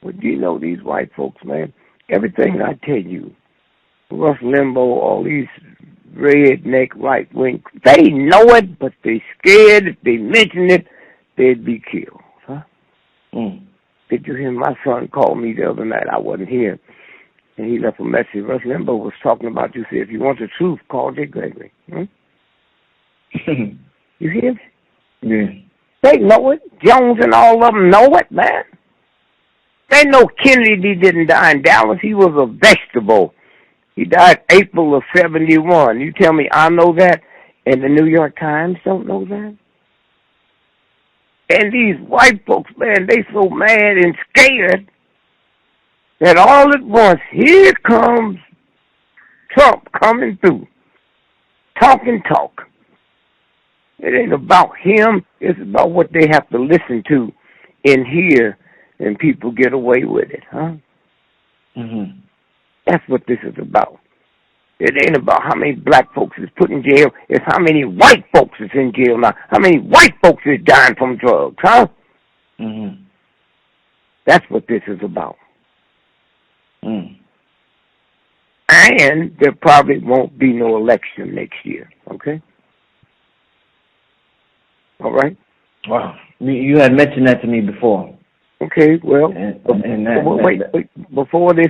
But you know these white folks, man, everything I tell you, Rush Limbaugh, all these redneck right wing, they know it, but they scared if they mention it, they'd be killed. Huh? Did you hear my son call me the other night? I wasn't here. And he left a message. Rush Limbaugh was talking about you. Said, if you want the truth, call J. Gregory. You hear me? Yeah. They know it. Jones and all of them know it, man. They know Kennedy didn't die in Dallas. He was a vegetable. He died April of 71. You tell me I know that, and the New York Times don't know that? And these white folks, man, they so mad and scared that all at once, here comes Trump coming through. Talk and talk. It ain't about him. It's about what they have to listen to and hear, and people get away with it, huh? That's what this is about. It ain't about how many black folks is put in jail. It's how many white folks is in jail now. How many white folks is dying from drugs, huh? That's what this is about. And there probably won't be no election next year, okay? All right? Wow. You had mentioned that to me before. Okay, well, wait, before this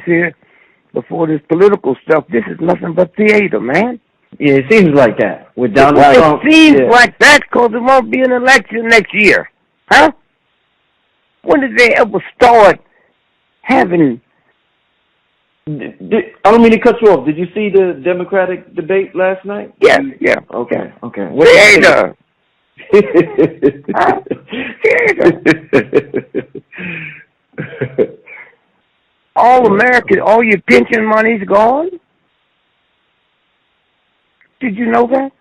political stuff, this is nothing but theater, man. Yeah, it seems like that. With Donald Trump. It seems like that because there won't be an election next year, huh? When did they ever start having... I don't mean to cut you off. Did you see the Democratic debate last night? Yeah. Okay. Theater. Huh? Theater. All American, all your pension money's gone. Did you know that?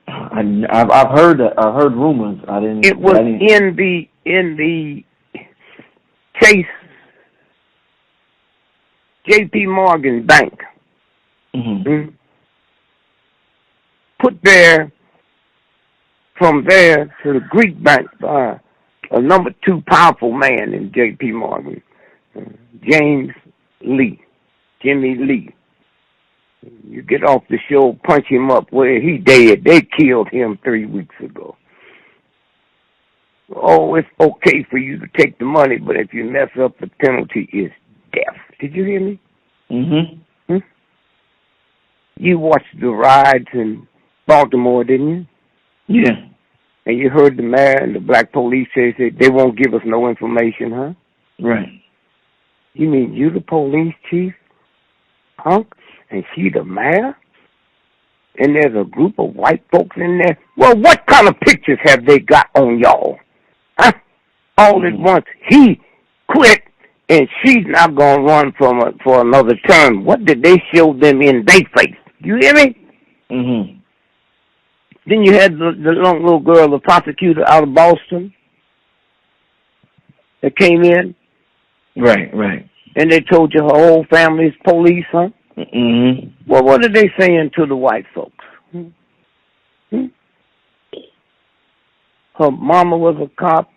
I've heard rumors. I didn't. It was in the Chase J.P. Morgan Bank. Put there from there to the Greek bank, a number 2 powerful man in J.P. Morgan. Jimmy Lee. You get off the show, punch him up where he dead. They killed him 3 weeks ago. Oh, it's okay for you to take the money, but if you mess up, the penalty is death. Did you hear me? You watched the riots in Baltimore, didn't you? Yeah. And you heard the mayor and the black police say they won't give us no information, huh? Right. You mean you the police chief, punk, and she the mayor? And there's a group of white folks in there? Well, what kind of pictures have they got on y'all? Huh? All at once, he quit, and she's not going to run for another term. What did they show them in their face? You hear me? Then you had the little girl, the prosecutor out of Boston that came in. Right. And they told you her whole family's police, huh? Well, what are they saying to the white folks? Her mama was a cop,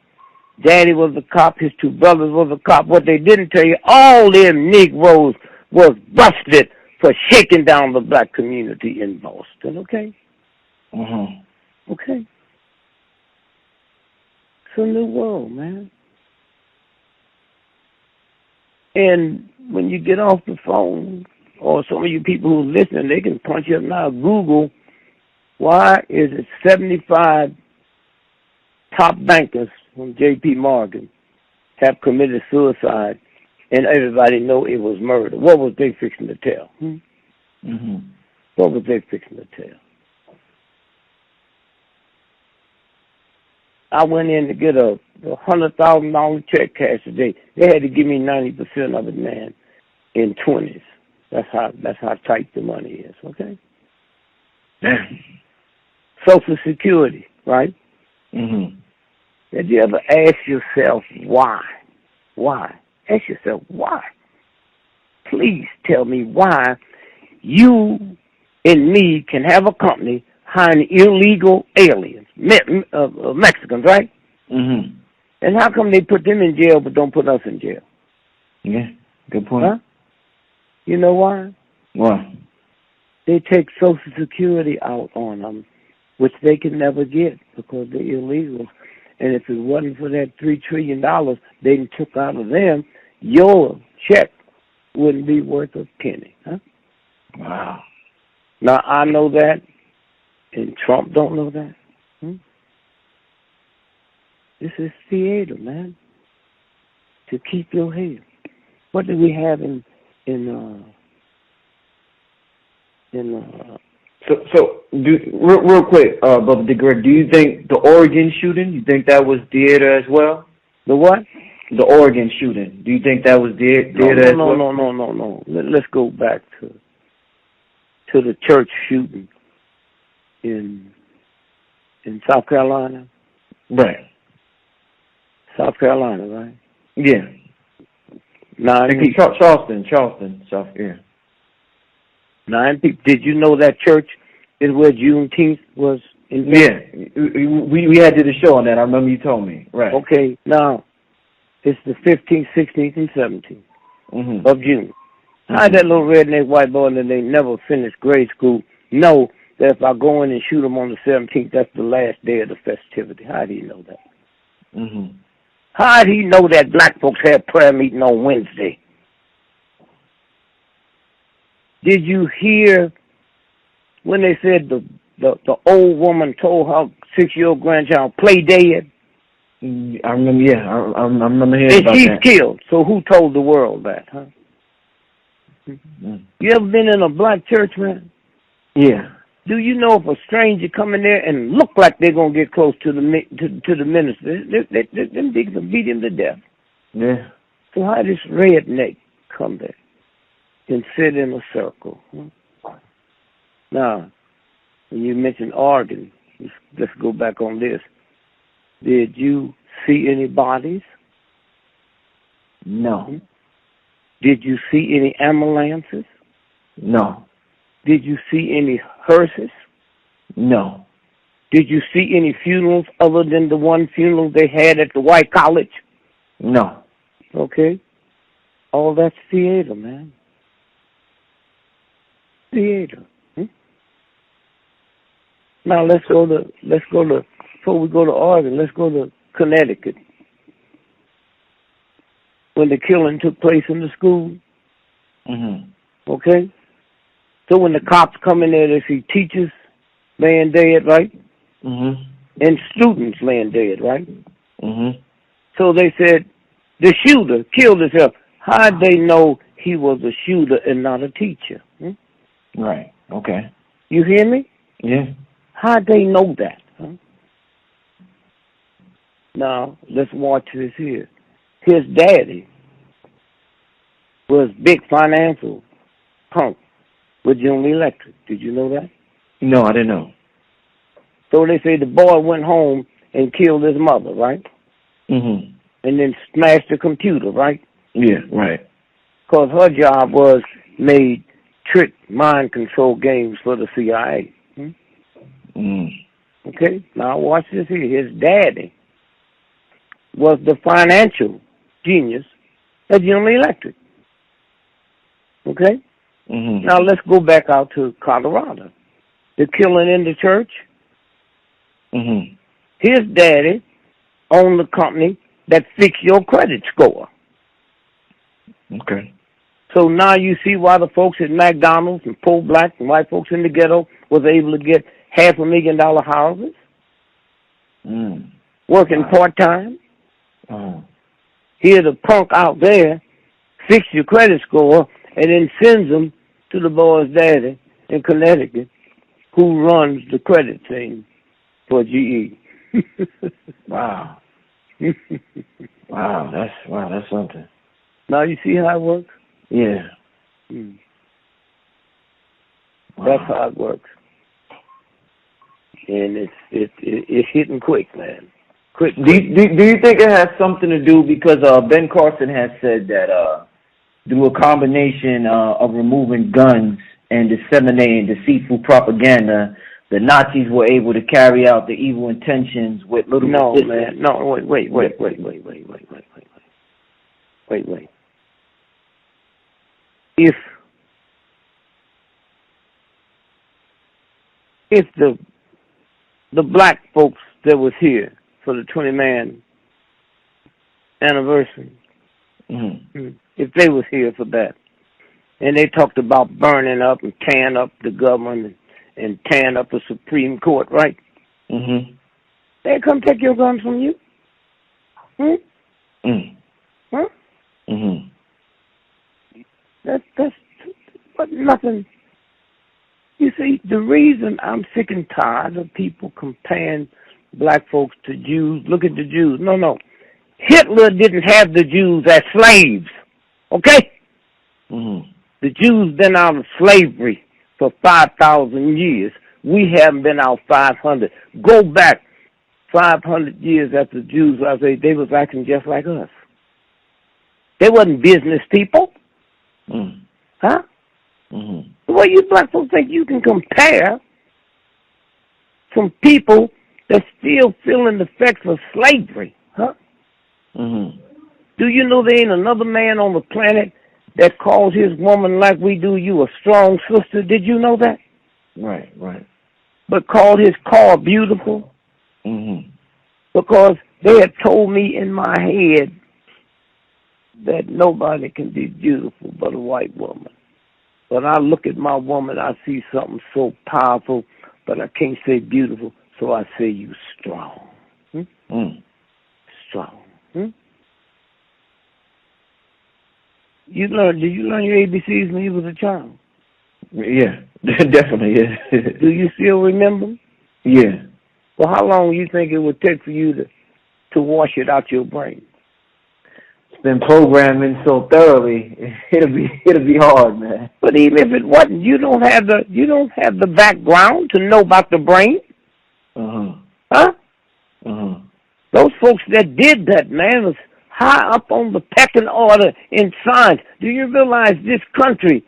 daddy was a cop, his 2 brothers was a cop. What they didn't tell you, all them Negroes was busted for shaking down the black community in Boston, okay? Okay. It's a new world, man. And when you get off the phone, or some of you people who are listening, they can punch up now, Google, why is it 75 top bankers from J.P. Morgan have committed suicide, and everybody know it was murder? What was they fixing to tell? What was they fixing to tell? I went in to get a $100,000 check cash today. They had to give me 90% of it, man, in 20s. That's how tight the money is, okay? Social Security, right? Did you ever ask yourself why? Why? Ask yourself why. Please tell me why you and me can have a company hiring illegal aliens, Mexicans, right? And how come they put them in jail but don't put us in jail? Yeah, good point. Huh? You know why? Why? They take Social Security out on them, which they can never get because they're illegal. And if it wasn't for that $3 trillion they took out of them, your check wouldn't be worth a penny. Huh? Wow. Now, I know that, and Trump don't know that. This is theater, man, to keep your head. What do we have in real quick, Brother DeGreg, do you think the Oregon shooting, you think that was theater as well? The what? The Oregon shooting. Do you think that was theater as well? No. Let's go back to the church shooting in South Carolina. Right. South Carolina, right? Yeah. Charleston, South, yeah. 9 people. Did you know that church is where Juneteenth was invented? Yeah. We had did a show on that. I remember you told me. Right. Okay, now, it's the 15th, 16th, and 17th of June. How did that little redneck white boy that they never finished grade school know that if I go in and shoot him on the 17th, that's the last day of the festivity? How did he know that? How did he know that black folks had prayer meeting on Wednesday? Did you hear when they said the old woman told her 6-year-old grandchild, play dead? I remember, yeah. I remember hearing about that. And she's killed. So who told the world that, huh? You ever been in a black church, man? Yeah. Do you know if a stranger come in there and look like they're gonna get close to the minister, them niggas will beat him to death. Yeah. So how this redneck come there and sit in a circle? Huh? Now, when you mentioned Oregon, let's go back on this. Did you see any bodies? No. Did you see any ambulances? No. Did you see any hearses? No. Did you see any funerals other than the one funeral they had at the White College? No. Okay. All that's theater, man. Theater. Now let's go to before we go to Oregon, let's go to Connecticut. When the killing took place in the school. Okay? So when the cops come in there, they see teachers laying dead, right? And students laying dead, right? So they said, the shooter killed himself. How'd they know he was a shooter and not a teacher? Right. Okay. You hear me? Yeah. How'd they know that? Huh? Now, let's watch this here. His daddy was big financial punk with General Electric. Did you know that? No, I didn't know. So they say the boy went home and killed his mother, right? And then smashed the computer, right? Yeah, right. Because her job was made trick mind control games for the CIA. Okay? Now watch this here. His daddy was the financial genius at General Electric. Okay? Now let's go back out to Colorado. The killing in the church. His daddy owned the company that fixed your credit score. Okay. So now you see why the folks at McDonald's and poor black and white folks in the ghetto was able to get $500,000 houses, working part-time. Here the punk out there fix your credit score and then sends them to the boy's daddy in Connecticut who runs the credit thing for GE. Wow. That's something. Now you see how it works? Yeah. That's how it works. And it's hitting quick, man. Quick. Do you think it has something to do because Ben Carson has said that through a combination of removing guns and disseminating deceitful propaganda, the Nazis were able to carry out the evil intentions with little resistance? Man. No, wait. if the black folks that was here for the 20-man anniversary, if they was here for that, and they talked about burning up and tearing up the government and tearing up the Supreme Court, right? They come take your guns from you. Huh? That's but nothing. You see, the reason I'm sick and tired of people comparing black folks to Jews, look at the Jews. No. Hitler didn't have the Jews as slaves, okay? The Jews been out of slavery for 5,000 years. We haven't been out 500. Go back 500 years after the Jews, they was acting just like us. They wasn't business people. Huh? The way you black folks think you can compare some people that still feeling the effects of slavery, huh? Do you know there ain't another man on the planet that calls his woman like we do you a strong sister? Did you know that? Right. But called his car beautiful? Because they had told me in my head that nobody can be beautiful but a white woman. But I look at my woman, I see something so powerful, but I can't say beautiful, so I say you strong. Strong. Did you learn your ABCs when you was a child? Yeah, definitely, yeah. Do you still remember them? Yeah. Well, how long do you think it would take for you to wash it out your brain? It's been programmed in so thoroughly, it'll be hard, man. But even if it wasn't, you don't have the background to know about the brain. Huh? Those folks that did that, man, was high up on the pecking order in science. Do you realize this country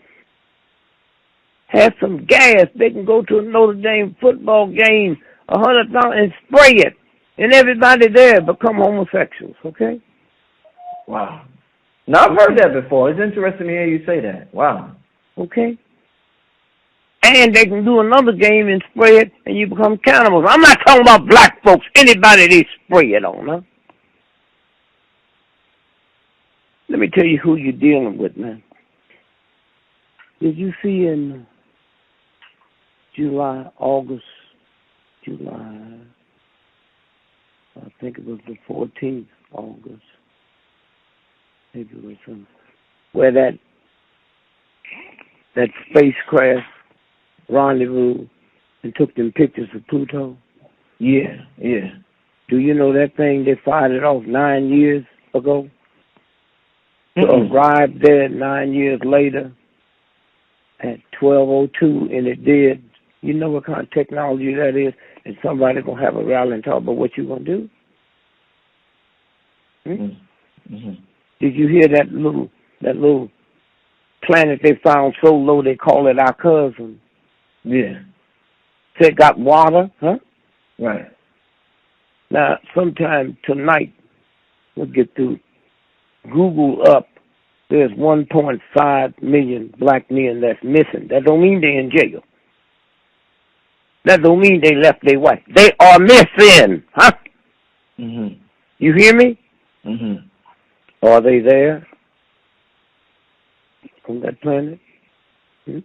has some gas? They can go to a Notre Dame football game, $100 and spray it, and everybody there become homosexuals. Okay. Wow. Now, I've heard that before. It's interesting to hear you say that. Wow. Okay. And they can do another game and spray it, and you become cannibals. I'm not talking about black folks. Anybody they spray it on, huh? Let me tell you who you're dealing with, man. Did you see in July, I think it was the 14th, August, maybe it was something, where that spacecraft rendezvous and took them pictures of Pluto? Yeah. Do you know that thing, they fired it off 9 years ago? To arrive there 9 years later at 12:02, and it did. You know what kind of technology that is? And somebody gonna have a rally and talk about what you gonna do? Did you hear that little planet they found so low they call it our cousin? Yeah. Said got water, huh? Right. Now, sometime tonight we'll get through. Google up, there's 1.5 million black men that's missing. That don't mean they're in jail. That don't mean they left their wife. They are missing, huh? You hear me? Are they there on that planet? Did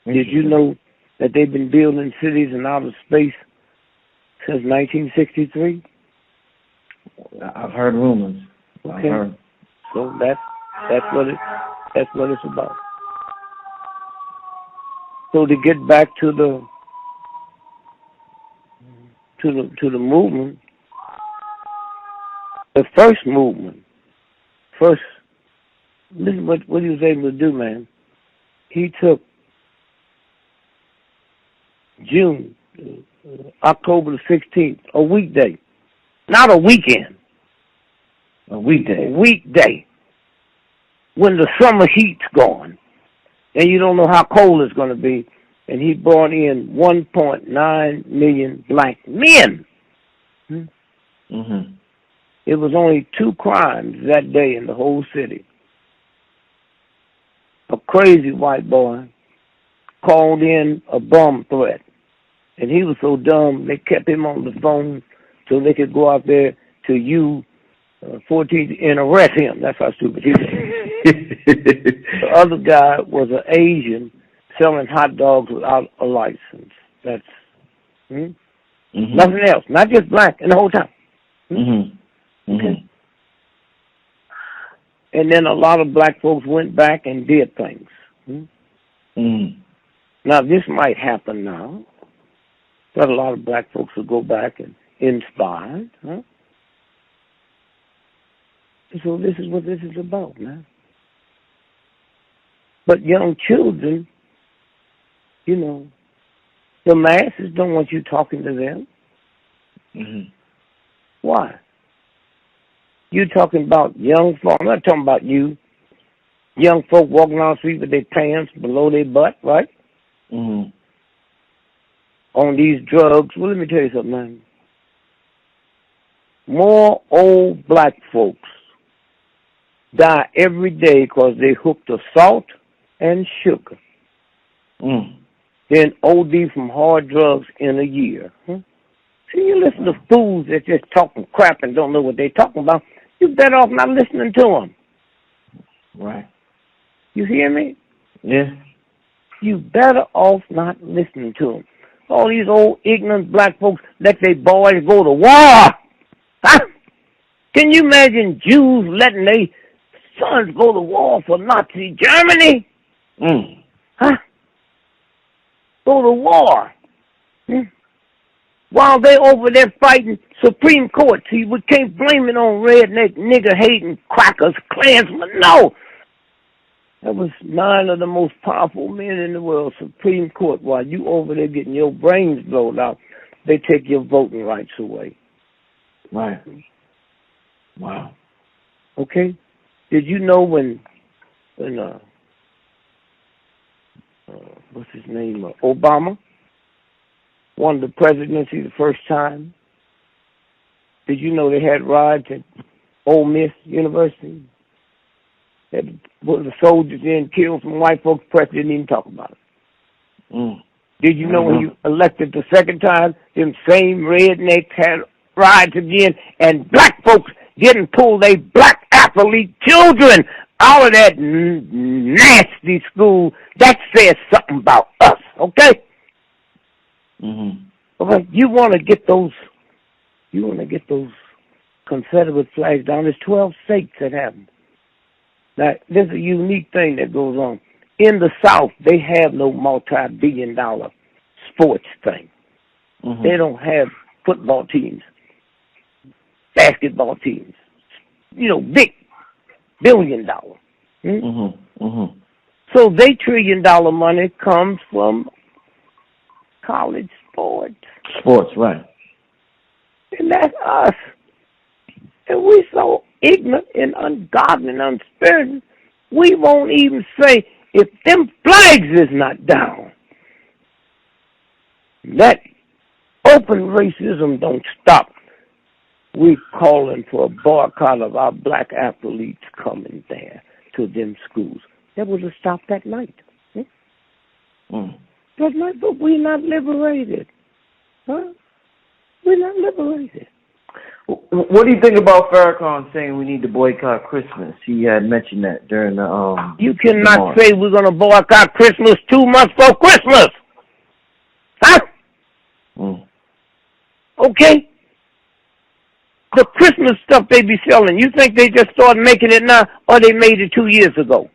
you know that they've been building cities in outer space since 1963? I've heard rumors. Okay. I've heard. So that's what it's about. So to get back to the movement, the first movement, listen what he was able to do, man. He took October the 16th, a weekday. Not a weekend. A weekday. A weekday. When the summer heat's gone. And you don't know how cold it's going to be. And he brought in 1.9 million black men. It was only 2 crimes that day in the whole city. crazy white boy called in a bomb threat. And he was so dumb, they kept him on the phone so they could go out there to U-14 and arrest him. That's how stupid he was. The other guy was an Asian selling hot dogs without a license. That's nothing else. Not just black in the whole town. Okay. And then a lot of black folks went back and did things. Now, this might happen now, but a lot of black folks will go back and inspired. So this is what this is about, man. But young children, you know, the masses don't want you talking to them. Why? You talking about young folk. I'm not talking about you. Young folk walking down the street with their pants below their butt, right? On these drugs. Well, let me tell you something, man. More old black folks die every day because they hooked to salt and sugar. Then OD from hard drugs in a year. See, you listen to fools that just talking crap and don't know what they're talking about. You better off not listening to them. Right. You hear me? Yeah. You better off not listening to them. All these old ignorant black folks let their boys go to war. Huh? Can you imagine Jews letting their sons go to war for Nazi Germany? Huh? Go to war. While they over there fighting Supreme Court. See, we can't blame it on redneck, nigger-hating crackers, Klansmen. No! That was 9 of the most powerful men in the world, Supreme Court. While you over there getting your brains blown out, they take your voting rights away. Right. Wow. Okay? Did you know when what's his name, Obama won the presidency the first time? Did you know they had riots at Ole Miss University? That was the soldiers in killed some white folks. Press didn't even talk about it. Did you know when you elected the second time, them same rednecks had riots again, and black folks didn't pull their black athlete children out of that nasty school? That says something about us, okay? Okay, you want to get those Confederate flags down. There's 12 states that have them. Now, there's a unique thing that goes on. In the South, they have no multi-billion-dollar sports thing. They don't have football teams, basketball teams, big billion-dollar. So their trillion-dollar money comes from college sports. Sports, right. And that's us. And we're so ignorant and ungodly and unspirited, we won't even say if them flags is not down. That open racism don't stop. We're calling for a boycott of our black athletes coming there to them schools. That would have stopped that night. That night, but we're not liberated. Huh? We're not liberated. What do you think about Farrakhan saying we need to boycott Christmas? He had mentioned that during the You cannot say we're going to boycott Christmas 2 months before Christmas. Huh? Okay? The Christmas stuff they be selling, you think they just started making it now, or they made it 2 years ago?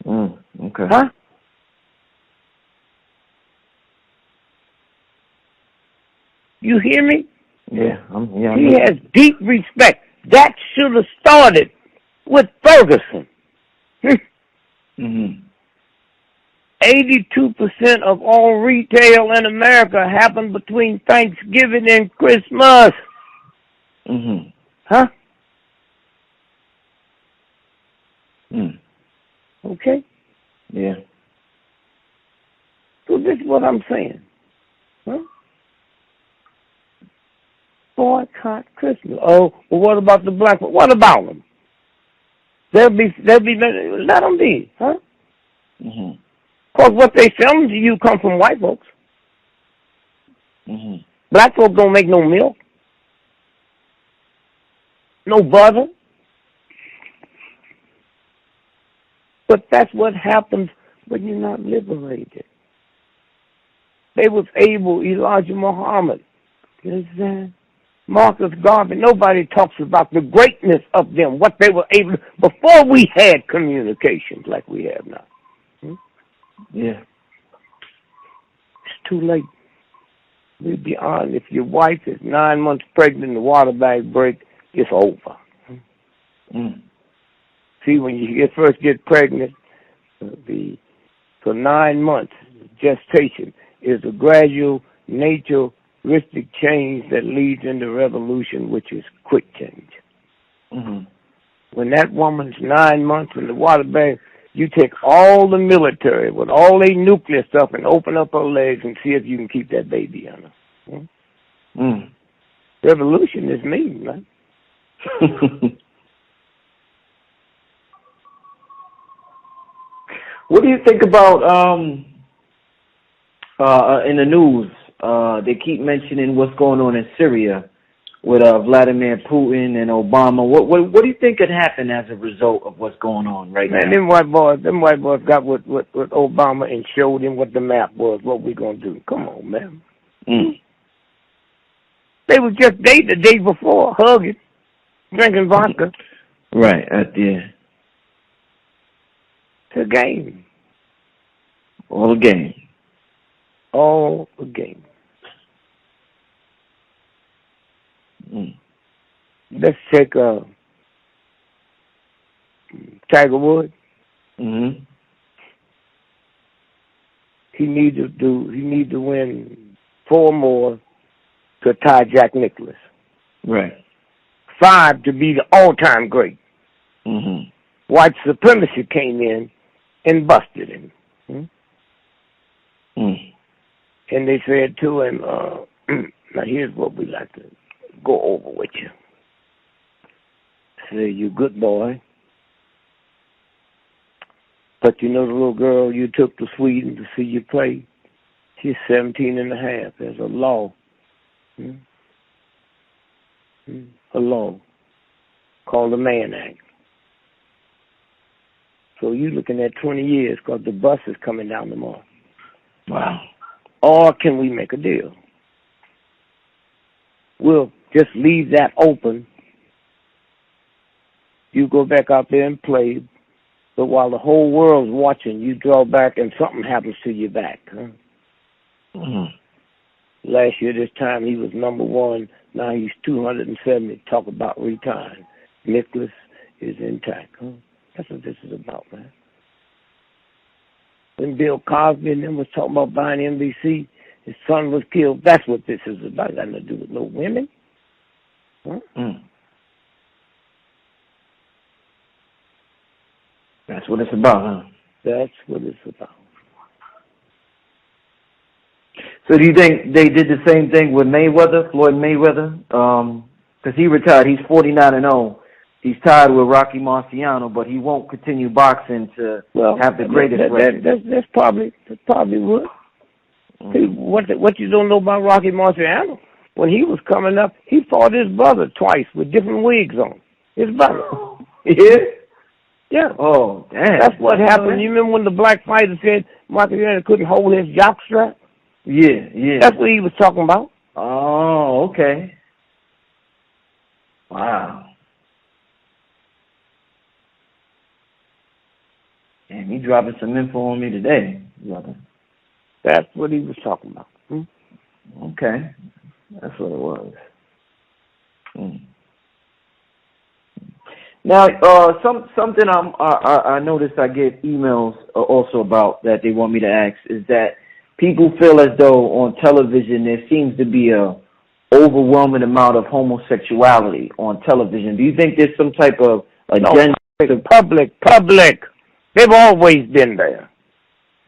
Okay. Huh? You hear me? Yeah. He has deep respect. That should have started with Ferguson. 82% of all retail in America happened between Thanksgiving and Christmas. Huh? Okay? Yeah. So this is what I'm saying. Huh? Boycott Christmas. Oh, well, what about the black? What about them? They'll be. Let them be, huh? Mhm. Because what they selling to you come from white folks. Mhm. Black folks don't make no milk, no butter. But that's what happens when you're not liberated. They was able, Elijah Muhammad, you understand? Marcus Garvey, nobody talks about the greatness of them, what they were able to, before we had communications like we have now. Yeah. It's too late. We're beyond. If your wife is 9 months pregnant, the water bag break, it's over. Mm. See, when you first get pregnant, for 9 months, gestation is a gradual, naturistic change that leads into revolution, which is quick change. Mhm. When that woman's 9 months in the water bag, you take all the military with all their nuclear stuff and open up her legs and see if you can keep that baby on her. Mm. Revolution is mean, man. What do you think about in the news? They keep mentioning what's going on in Syria with Vladimir Putin and Obama. What do you think could happen as a result of what's going on right now? Them white boys got with Obama and showed him what the map was, what we gonna do. Come on, man. Mm. They was just dating the day before, hugging, drinking vodka. Right, yeah. It's a game. All a game. All a game. Mm. Let's take Tiger Woods. Mhm. He needs to win 4 more to tie Jack Nicklaus. Right. 5 to be the all-time great. Mhm. White supremacy came in and busted him. Mm. And they said to him, now here's what we like to go over with you. Say, you good boy. But you know the little girl you took to Sweden to see you play? She's 17 and a half. There's a law. A law called the Mann Act. So you're looking at 20 years because the bus is coming down tomorrow. Wow. Or can we make a deal? We'll just leave that open. You go back out there and play, but while the whole world's watching, you draw back and something happens to your back. Mhm. Last year, this time, he was number 1. Now he's 270. Talk about retiring. Nicholas is intact. That's what this is about, man. When Bill Cosby and them was talking about buying NBC, his son was killed. That's what this is about. It got nothing to do with no women. Mm. That's what it's about, huh? That's what it's about. So do you think they did the same thing with Mayweather, Floyd Mayweather? Because he retired. He's 49-0. He's tied with Rocky Marciano, but he won't continue boxing to have the greatest record. That's probably what. Mm. What you don't know about Rocky Marciano? When he was coming up, he fought his brother twice with different wigs on. His brother. Yeah? Yeah. Oh, damn. That's what happened. You remember when the black fighter said Marciano couldn't hold his jockstrap? Yeah. That's what he was talking about. Oh, okay. Wow. Damn, he dropping some info on me today, brother. That's what he was talking about. Okay. That's what it was. Now, something I noticed I get emails also about that they want me to ask is that people feel as though on television there seems to be a overwhelming amount of homosexuality on television. Do you think there's some type of agenda? No, public. They've always been there.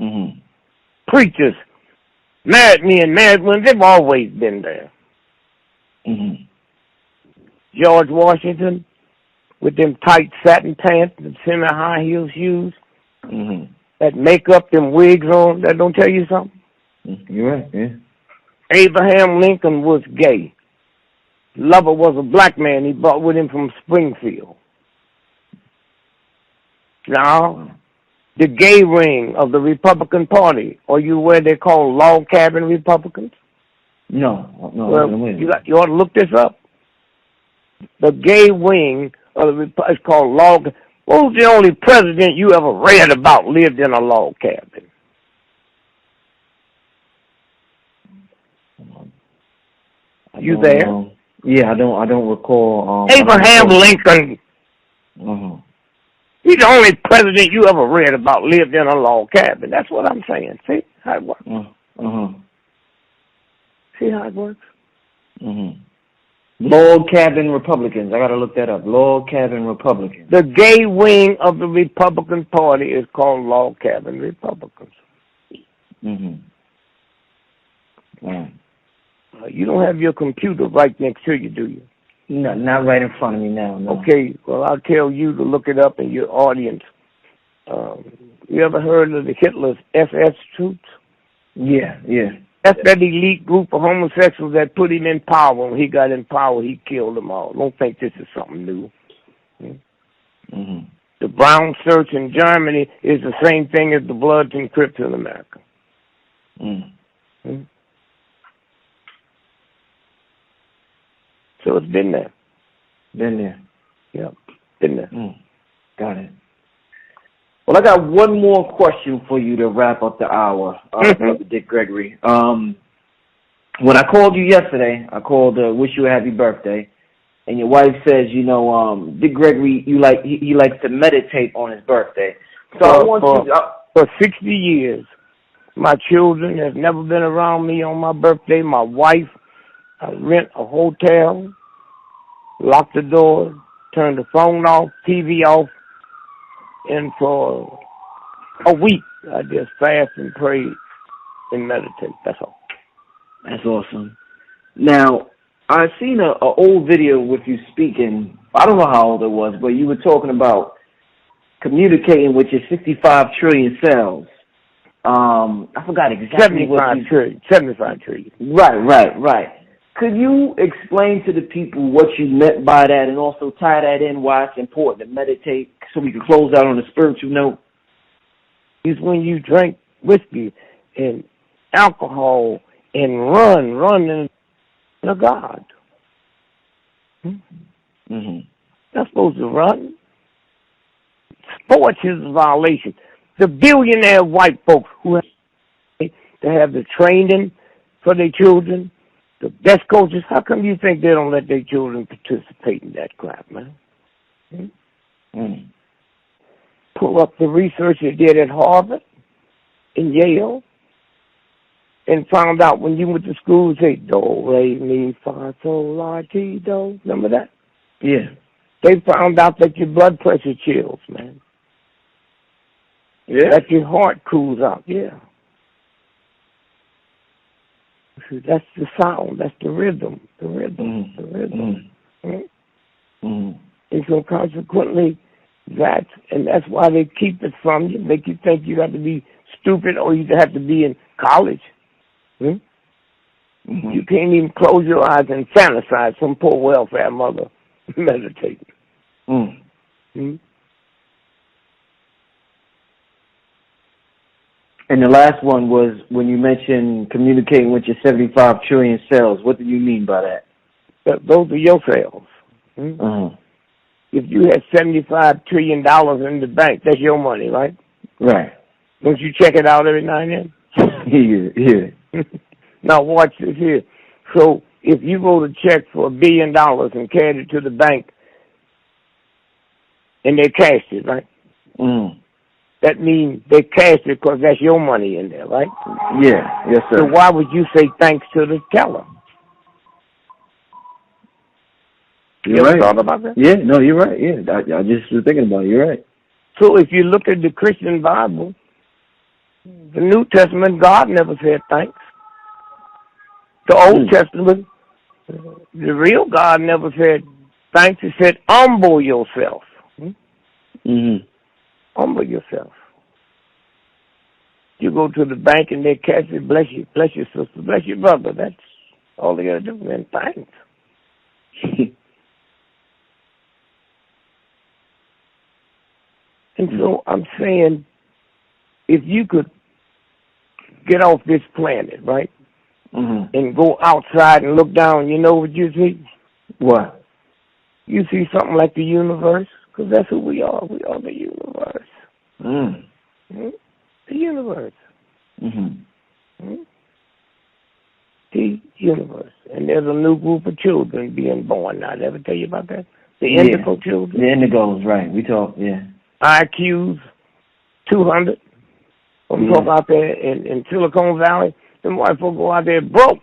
Mm-hmm. Preachers, married men, married women, they've always been there. Mm-hmm. George Washington with them tight satin pants and semi-high heel shoes. Mm-hmm. that make up them wigs on, that don't tell you something? You're right, yeah. Abraham Lincoln was gay. Lover was a black man he brought with him from Springfield. Now, the gay ring of the Republican Party, are you aware they're called log cabin Republicans? No. Well, you ought to look this up. The gay wing of the Republic is called log. What was the only president you ever read about lived in a log cabin? You there? Yeah, I don't recall. Abraham Lincoln. He's the only president you ever read about lived in a log cabin. That's what I'm saying. See how it works? See how it works? Log cabin Republicans. I got to look that up. Log cabin Republicans. The gay wing of the Republican Party is called log cabin Republicans. You don't have your computer right next to you, do you? No, not right in front of me now. No. Okay, well, I'll tell you to look it up in your audience. You ever heard of the Hitler's SS troops? Yeah. That's that elite group of homosexuals that put him in power. When he got in power, he killed them all. Don't think this is something new. The Brown Search in Germany is the same thing as the Bloods and Crips in America. So it's been there. Yep, been there. Got it. Well, I got one more question for you to wrap up the hour, Brother Dick Gregory. When I called you yesterday, I called to wish you a happy birthday, and your wife says, Dick Gregory, he likes to meditate on his birthday. So I want you for 60 years, my children have never been around me on my birthday. My wife, I rent a hotel, lock the door, turn the phone off, TV off, and for a week I just fast and pray and meditate. That's all. That's awesome. Now, I've seen an old video with you speaking. I don't know how old it was, but you were talking about communicating with your 65 trillion cells. I forgot exactly 75 trillion. Right. Could you explain to the people what you meant by that, and also tie that in why it's important to meditate, so we can close out on a spiritual note? It's when you drink whiskey and alcohol and run into God. Not supposed to run. Sports is a violation. The billionaire white folks who have to have the training for their children, the best coaches, how come you think they don't let their children participate in that crap, man? Pull up the research they did at Harvard and Yale and found out when you went to school, say, do, re, mi, fa, sol, la, ti, do. Remember that? Yeah. They found out that your blood pressure chills, man. Yeah. That your heart cools out, yeah. That's the sound. That's the rhythm. And so consequently, that's why they keep it from you. Make you think you have to be stupid or you have to be in college. You can't even close your eyes and fantasize some poor welfare mother meditating. And the last one was when you mentioned communicating with your 75 trillion cells. What do you mean by that? Those are your cells. If you had $75 trillion in the bank, that's your money, right? Right. Don't you check it out every now and then? Yeah. Now watch this here. So if you wrote a check for $1 billion and carried it to the bank, and they cashed it, right? That means they cashed it because that's your money in there, right? Yeah. Yes, sir. So why would you say thanks to the teller? You're right. Thought about that? Yeah, no, you're right. Yeah, I just was thinking about it. You're right. So if you look at the Christian Bible, the New Testament, God never said thanks. The Old Testament, the real God never said thanks. He said, humble yourself. Humble yourself. You go to the bank and they cash it. Bless you, sister, bless your brother. That's all they gotta do. And thanks. And so I'm saying, if you could get off this planet, right, and go outside and look down, you know what you see? What? You see something like the universe, because that's who we are. We are the universe. The universe. The universe. And there's a new group of children being born now. Did I ever tell you about that? The indigo children. The indigos, right. We talk, IQs 200. I'm talking out there in Silicon Valley. Them white folks go out there broke.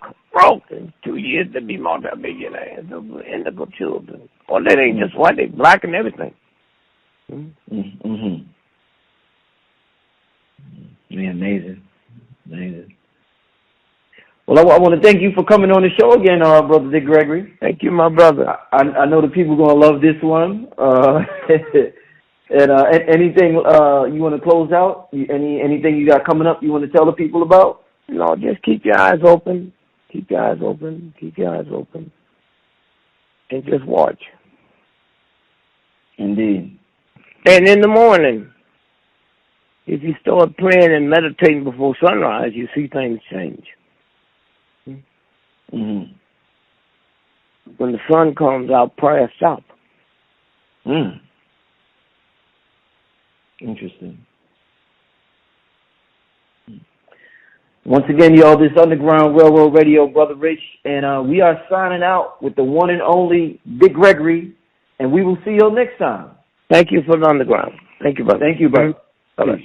In 2 years they'll be multi-millionaires. Those indigo children. Or they ain't just white, they black and everything. Yeah, amazing. Well, I want to thank you for coming on the show again, Brother Dick Gregory. Thank you, my brother. I know the people are going to love this one. And anything you want to close out? Anything you got coming up you want to tell the people about? No, just keep your eyes open. Keep your eyes open. And just watch. Indeed. And in the morning, if you start praying and meditating before sunrise, you see things change. When the sun comes out, prayer stops. Interesting. Once again, y'all, this Underground Railroad Radio, Brother Rich, and we are signing out with the one and only Dick Gregory, and we will see you next time. Thank you for the Underground. Thank you, brother. Thank you, brother. Bye-bye.